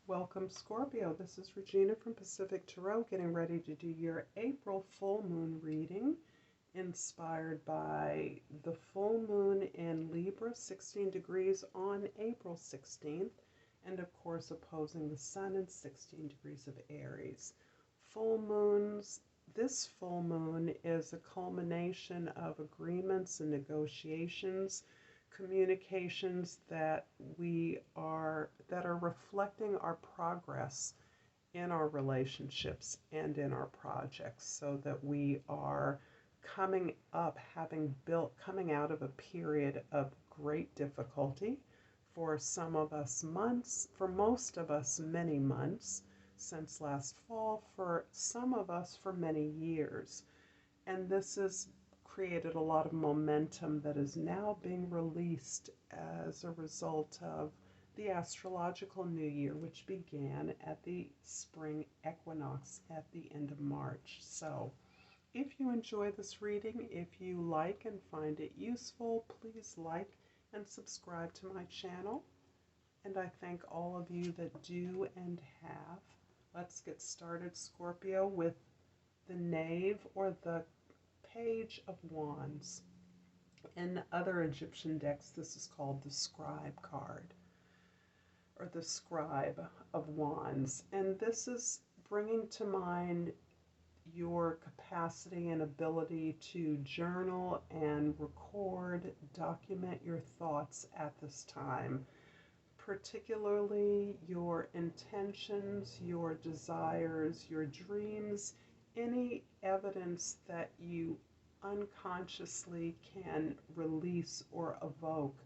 Welcome, Scorpio. This is Regina from Pacific Tarot, getting ready to do your April full moon reading, inspired by the full moon in Libra, 16 degrees on April 16th, and of course opposing the sun in 16 degrees of Aries. Full moons, this full moon is a culmination of agreements and negotiations, communications that are reflecting our progress in our relationships and in our projects, so that we are coming out of a period of great difficulty, for some of us months, for most of us many months since last fall, for some of us for many years. And this has created a lot of momentum that is now being released as a result of the astrological new year, which began at the Spring Equinox at the end of March. So if you enjoy this reading, if you like and find it useful, please like and subscribe to my channel. And I thank all of you that do and have. Let's get started, Scorpio, with the Knave, or the Page of Wands. In other Egyptian decks, this is called the Scribe card, or the Scribe of Wands. And this is bringing to mind your capacity and ability to journal and record, document your thoughts at this time, particularly your intentions, your desires, your dreams, any evidence that you unconsciously can release or evoke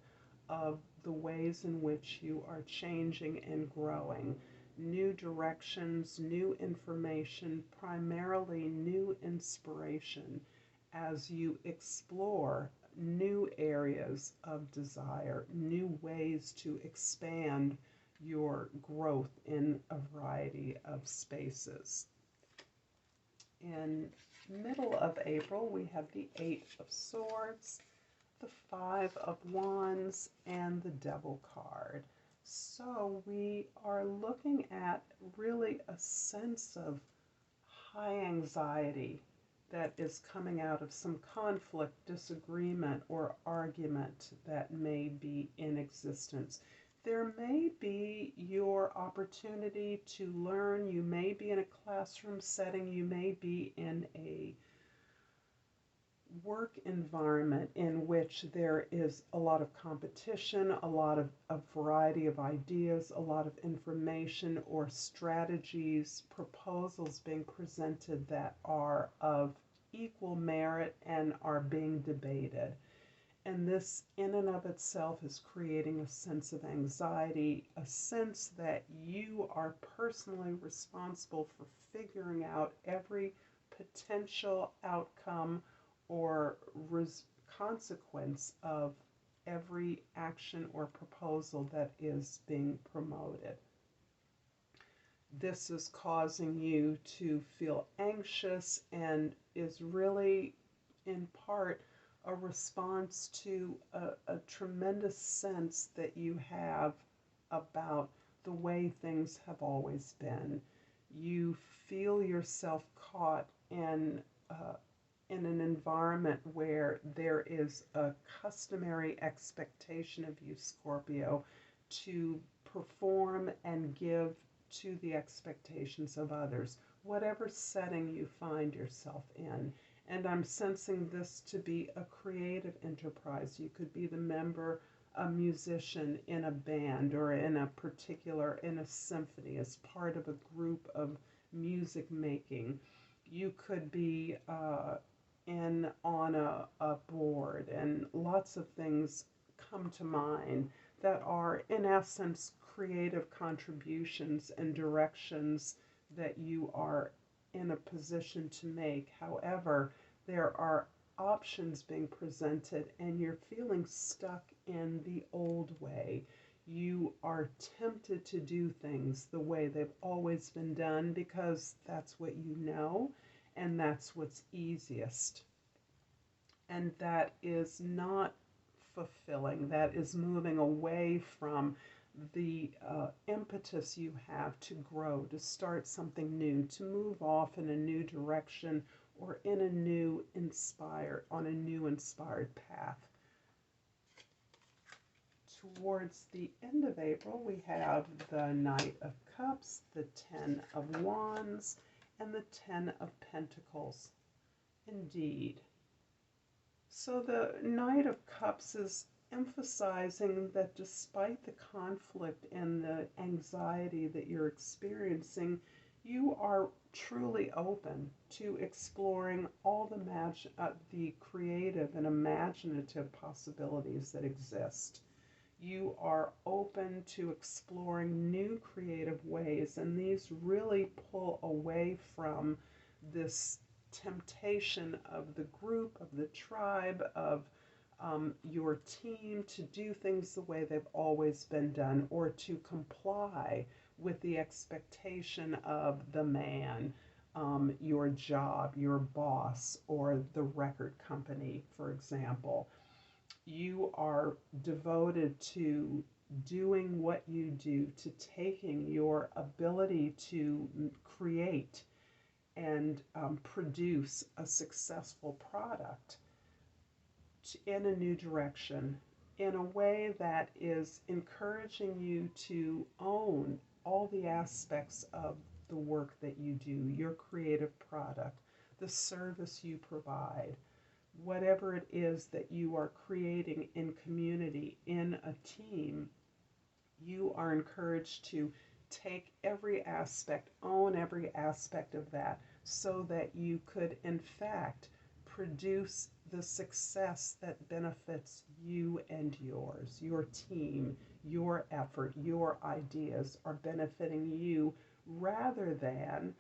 of the ways in which you are changing and growing. New directions, new information, primarily new inspiration as you explore new areas of desire, new ways to expand your growth in a variety of spaces. In middle of April, we have the Eight of Swords, the Five of Wands, and the Devil card. So we are looking at really a sense of high anxiety that is coming out of some conflict, disagreement, or argument that may be in existence. There may be your opportunity to learn. You may be in a classroom setting. You may be in a work environment in which there is a lot of competition, a variety of ideas, a lot of information or strategies, proposals being presented that are of equal merit and are being debated. And this in and of itself is creating a sense of anxiety, a sense that you are personally responsible for figuring out every potential outcome or consequence of every action or proposal that is being promoted. This is causing you to feel anxious and is really, in part, a response to a tremendous sense that you have about the way things have always been. You feel yourself caught in an environment where there is a customary expectation of you, Scorpio, to perform and give to the expectations of others, whatever setting you find yourself in. And I'm sensing this to be a creative enterprise. You could be a musician in a band, or in a symphony, as part of a group of music making. You could be on a board, and lots of things come to mind that are, in essence, creative contributions and directions that you are in a position to make. However, there are options being presented, and you're feeling stuck in the old way. You are tempted to do things the way they've always been done because that's what you know, and that's what's easiest. And that is not fulfilling. That is moving away from the impetus you have to grow, to start something new, to move off in a new direction or in a new on a new inspired path. Towards the end of April, we have the Knight of Cups, the Ten of Wands, and the Ten of Pentacles. Indeed. So the Knight of Cups is emphasizing that despite the conflict and the anxiety that you're experiencing, you are truly open to exploring all the creative and imaginative possibilities that exist. You are open to exploring new creative ways, and these really pull away from this temptation of the group, of the tribe, of your team to do things the way they've always been done, or to comply with the expectation of the man, your job, your boss, or the record company, for example. You are devoted to doing what you do, to taking your ability to create and produce a successful product in a new direction, in a way that is encouraging you to own all the aspects of the work that you do, your creative product, the service you provide, whatever it is that you are creating in community, in a team. You are encouraged to take every aspect, own every aspect of that, so that you could, in fact, produce the success that benefits you and yours. Your team, your effort, your ideas are benefiting you rather than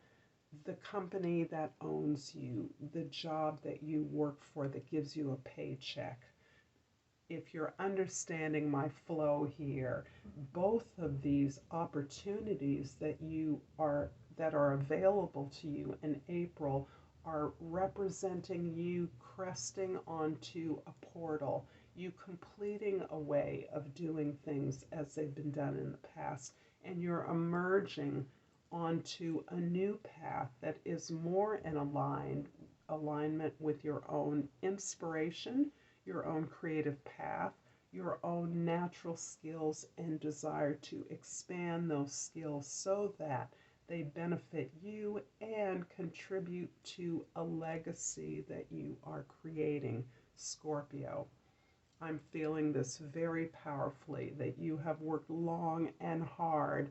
the company that owns you, the job that you work for that gives you a paycheck. If you're understanding my flow here, both of these opportunities that are available to you in April are representing you cresting onto a portal, you completing a way of doing things as they've been done in the past, and you're emerging onto a new path that is more in alignment with your own inspiration, your own creative path, your own natural skills, and desire to expand those skills so that they benefit you and contribute to a legacy that you are creating, Scorpio. I'm feeling this very powerfully, that you have worked long and hard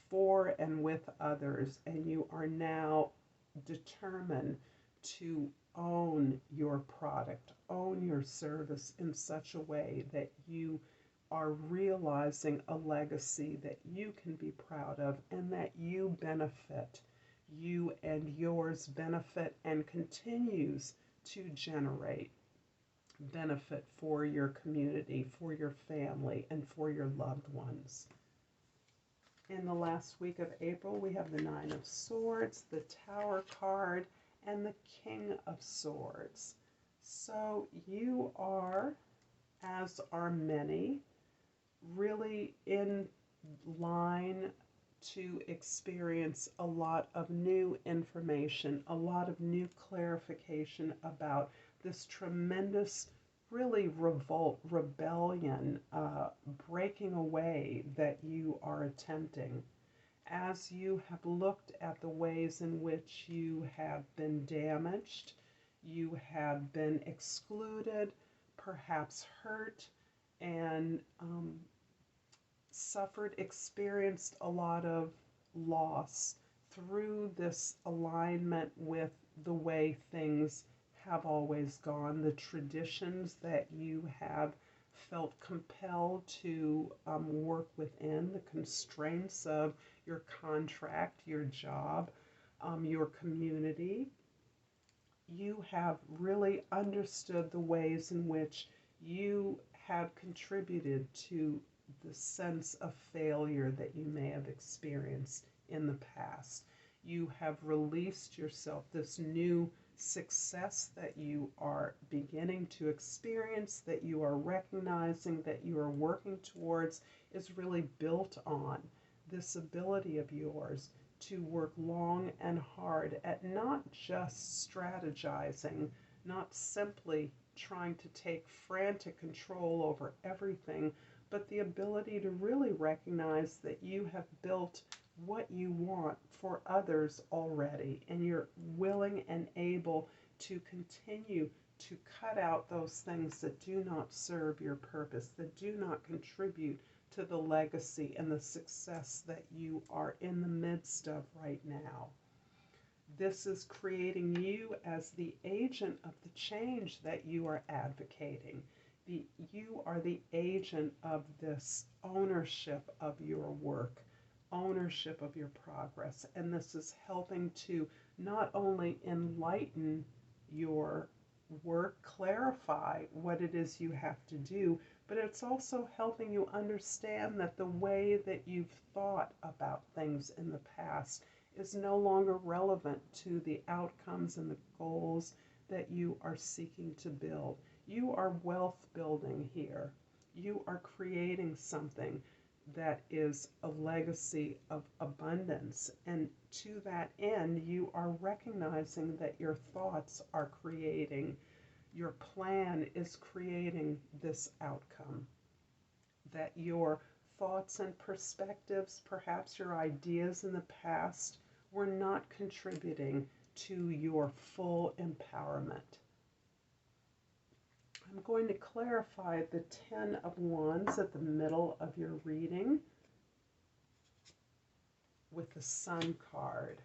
for and with others, and you are now determined to own your product, own your service in such a way that you are realizing a legacy that you can be proud of and that you benefit. You and yours benefit and continues to generate benefit for your community, for your family, and for your loved ones. In the last week of April, we have the Nine of Swords, the Tower card, and the King of Swords. So you are, as are many, really in line to experience a lot of new information, a lot of new clarification about this tremendous, really rebellion, breaking away that you are attempting. As you have looked at the ways in which you have been damaged, you have been excluded, perhaps hurt, and experienced a lot of loss through this alignment with the way things have always gone, the traditions that you have felt compelled to work within, the constraints of your contract, your job, your community. You have really understood the ways in which you have contributed to the sense of failure that you may have experienced in the past. You have released yourself. This new success that you are beginning to experience, that you are recognizing, that you are working towards, is really built on this ability of yours to work long and hard at not just strategizing, not simply trying to take frantic control over everything, but the ability to really recognize that you have built what you want for others already, and you're willing and able to continue to cut out those things that do not serve your purpose, that do not contribute to the legacy and the success that you are in the midst of right now. This is creating you as the agent of the change that you are advocating. You are the agent of this ownership of your work, ownership of your progress. And this is helping to not only enlighten your work, clarify what it is you have to do, but it's also helping you understand that the way that you've thought about things in the past is no longer relevant to the outcomes and the goals that you are seeking to build. You are wealth building here. You are creating something that is a legacy of abundance. And to that end, you are recognizing that your thoughts are creating, your plan is creating this outcome, that your thoughts and perspectives, perhaps your ideas in the past, were not contributing to your full empowerment. I'm going to clarify the 10 of Wands at the middle of your reading with the Sun card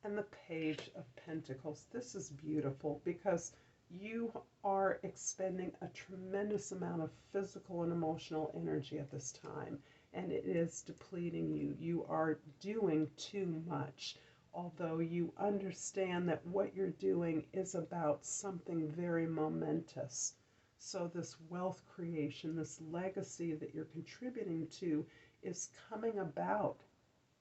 and the Page of Pentacles. This is beautiful because you are expending a tremendous amount of physical and emotional energy at this time, and it is depleting you. You are doing too much, although you understand that what you're doing is about something very momentous. So this wealth creation, this legacy that you're contributing to, is coming about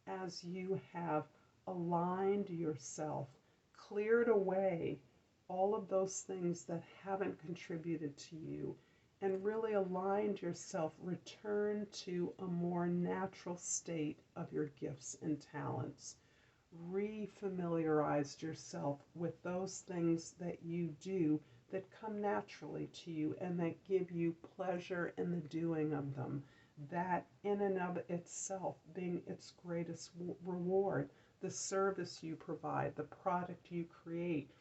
as you have aligned yourself, cleared away all of those things that haven't contributed to you, and really aligned yourself, return to a more natural state of your gifts and talents. Refamiliarized yourself with those things that you do that come naturally to you and that give you pleasure in the doing of them. That in and of itself being its greatest reward. The service you provide, the product you create,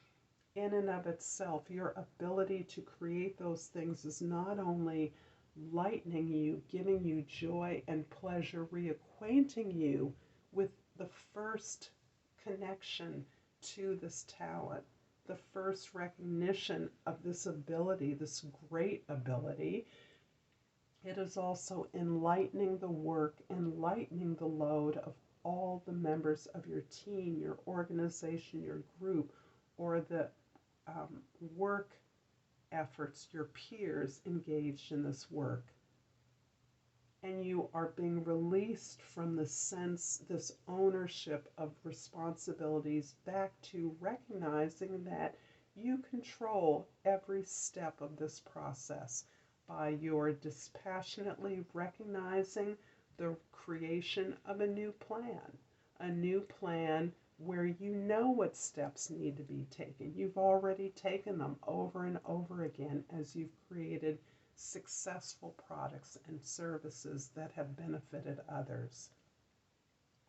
in and of itself, your ability to create those things is not only lightening you, giving you joy and pleasure, reacquainting you with the first connection to this talent, the first recognition of this ability, this great ability. It is also enlightening the work, enlightening the load of all the members of your team, your organization, your group, or the work efforts, your peers engaged in this work. And you are being released from the sense, this ownership of responsibilities, back to recognizing that you control every step of this process by your dispassionately recognizing the creation of a new plan where you know what steps need to be taken. You've already taken them over and over again as you've created successful products and services that have benefited others.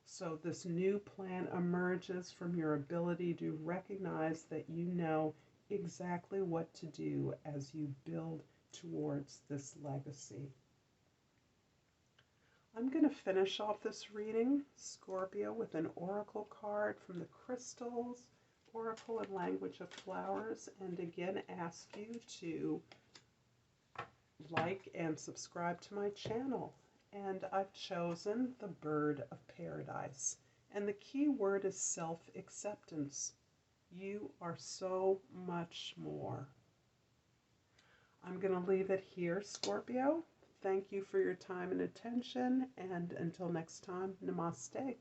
So this new plan emerges from your ability to recognize that you know exactly what to do as you build towards this legacy. I'm going to finish off this reading, Scorpio, with an oracle card from the Crystals, Oracle and Language of Flowers, and again ask you to like and subscribe to my channel. And I've chosen the Bird of Paradise. And the key word is self-acceptance. You are so much more. I'm going to leave it here, Scorpio. Thank you for your time and attention, and until next time, Namaste.